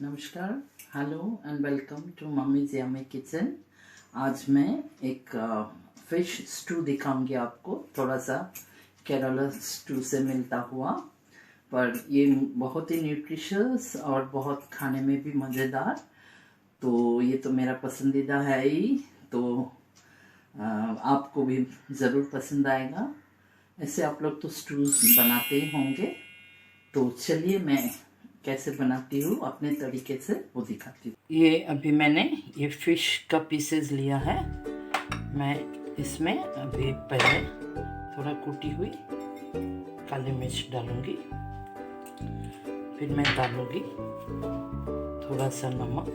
नमस्कार, hello and welcome to mummy's yummy kitchen. आज मैं एक फिश स्टू दिखाऊंगी आपको, थोड़ा सा केरला स्टू से मिलता हुआ, पर ये बहुत ही न्यूट्रिशियस और बहुत खाने में भी मज़ेदार। तो ये तो मेरा पसंदीदा है ही, तो आपको भी ज़रूर पसंद आएगा। ऐसे आप लोग तो स्टूज बनाते ही होंगे, तो चलिए मैं कैसे बनाती हूँ अपने तरीके से वो दिखाती हूँ। ये अभी मैंने ये फिश का पीसेस लिया है। मैं इसमें अभी पहले थोड़ा कूटी हुई काली मिर्च डालूंगी, फिर मैं डालूंगी थोड़ा सा नमक,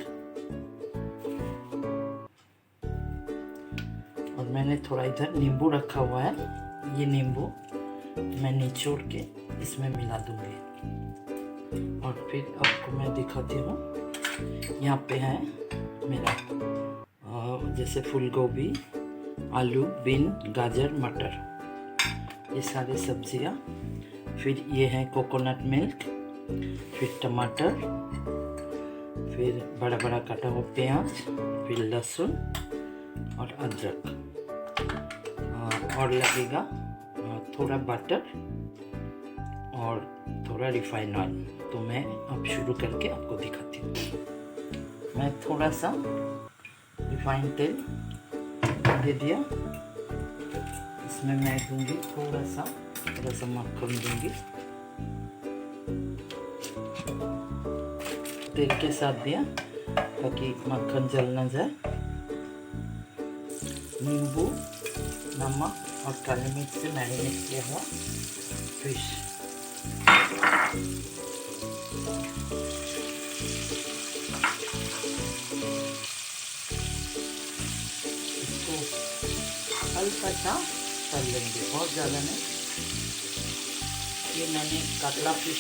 और मैंने थोड़ा इधर नींबू रखा हुआ है। ये नींबू मैं निचोड़ के इसमें मिला दूंगी, और फिर आपको मैं दिखाती हूँ। यहाँ पे है मेरा जैसे फूल गोभी, आलू, बीन, गाजर, मटर, ये सारे सब्जियाँ। फिर ये है कोकोनट मिल्क, फिर टमाटर, फिर बड़ा बड़ा कटा हुआ प्याज, फिर लहसुन और अदरक, और लगेगा थोड़ा बटर और थोड़ा रिफाइंड ऑयल। तो मैं अब शुरू करके आपको दिखाती हूँ। मैं थोड़ा सा रिफाइंड तेल दे दिया, इसमें मैं दूंगी थोड़ा सा मक्खन दूंगी, तेल के साथ दिया ताकि मक्खन जल ना जाए। नींबू, नमक और काली मिर्च से मैरिनेट किया हुआ फिश, इसको हल्का सा तल लेंगे, बहुत ज़्यादा नहीं। ये मैंने कतला फिश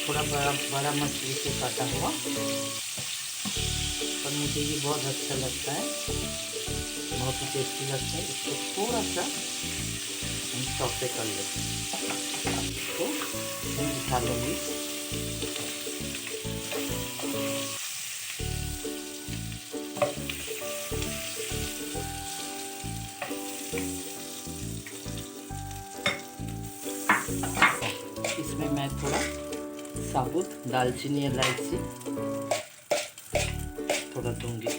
थोड़ा बड़ा मछली से काटा हुआ, पर मुझे ये बहुत अच्छा लगता है, बहुत ही टेस्टी लगता है। इसको थोड़ा सा हम सौते कर लेते हैं, इसको मैं उठा लूँगी। इसमें मैं थोड़ा साबुत दालचीनी, इलायची थोड़ा दूंगी।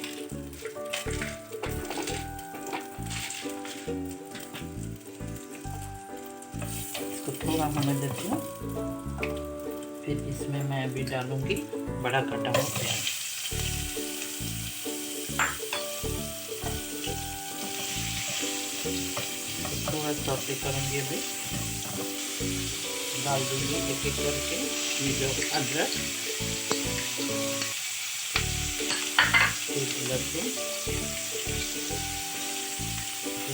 इसको थोड़ा होने देती हूँ। फिर इसमें मैं अभी डालूंगी बड़ा कटा हुआ प्याज, थोड़ा सौते करूँगी। अभी डाल दूंगी एक एक करके ये जो अदरक, फिर लहसुन,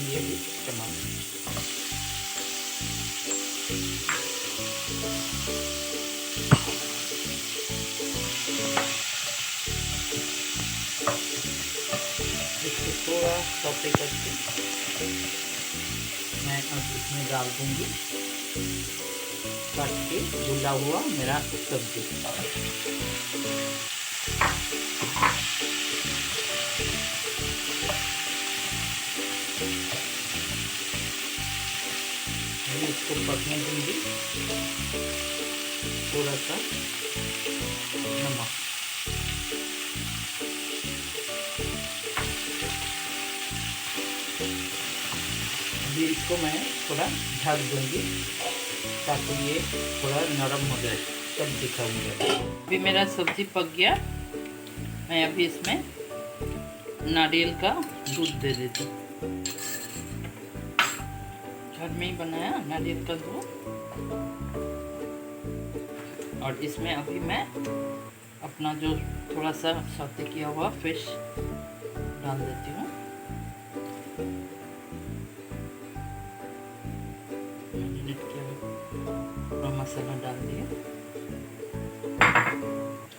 ये भी टमाटर, इसको थोड़ा सौते करके मैं अब इसमें डाल दूंगी काट के धुला हुआ मेरा सब्जी। इसको पकने दूंगी, थोड़ा सा नमक, अभी इसको मैं थोड़ा ढक दूंगी ताकि ये थोड़ा नरम हो जाए, तब दिखाऊंगा। अभी मेरा सब्जी पक गया। मैं अभी इसमें नारियल का दूध दे देती हूँ, घर में ही बनाया नारियल का दूध। और इसमें अभी मैं अपना जो थोड़ा सा सौते किया हुआ फिश डाल देती हूँ। मैरिनेट किया हुआ मसाला डाल दिया।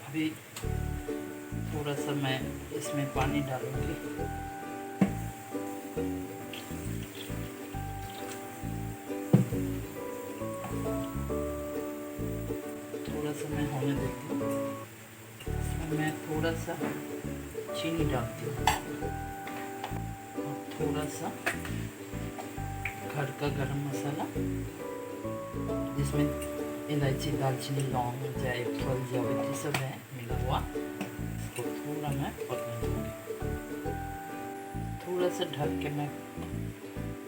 अभी थोड़ा सा मैं इसमें पानी डालूंगी, थोड़ा सा मैं होने देती हूँ। इसमें मैं थोड़ा सा चीनी डालती हूँ और थोड़ा सा घर का गरम मसाला, जिसमें इलायची, दालचीनी, लौंग, जायफल, जावित्री सब है मिला हुआ। इसको थोड़ा मैं पकने दूँगी। थोड़ा सा ढक के मैं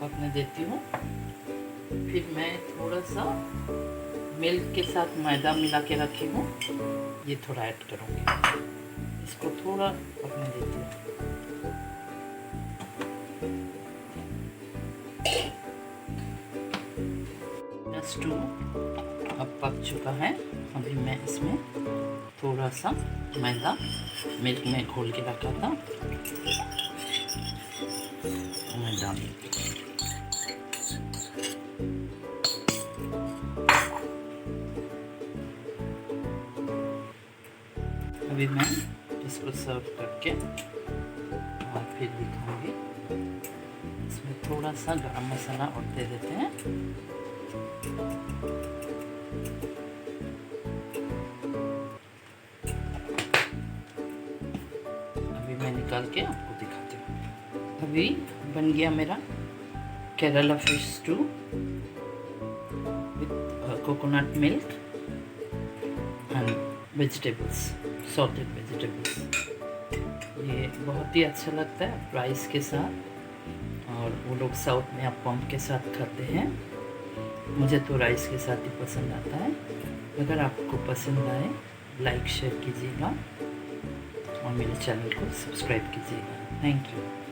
पकने देती हूँ। फिर मैं थोड़ा सा मिल्क के साथ मैदा मिला के रखी हूँ, ये थोड़ा ऐड करूँगी। इसको थोड़ा पकने देती हूँ। स्टू अब पक चुका है। अभी मैं इसमें थोड़ा सा मैदा मिल्क में घोल के रखा था, मैं डाल देती हूँ। अभी मैं इसको सर्व करके और फिर दिखाऊंगी। इसमें थोड़ा सा गरम मसाला और दे देते हैं। अभी मैं निकाल के आपको दिखाती हूँ। अभी बन गया मेरा Kerala fish stew with coconut milk and vegetables, salted vegetables. ये बहुत ही अच्छा लगता है राइस के साथ, और वो लोग साउथ में अप्पम के साथ खाते हैं। मुझे तो राइस के साथ ही पसंद आता है। अगर आपको पसंद आए लाइक शेयर कीजिएगा और मेरे चैनल को सब्सक्राइब कीजिएगा। Thank you.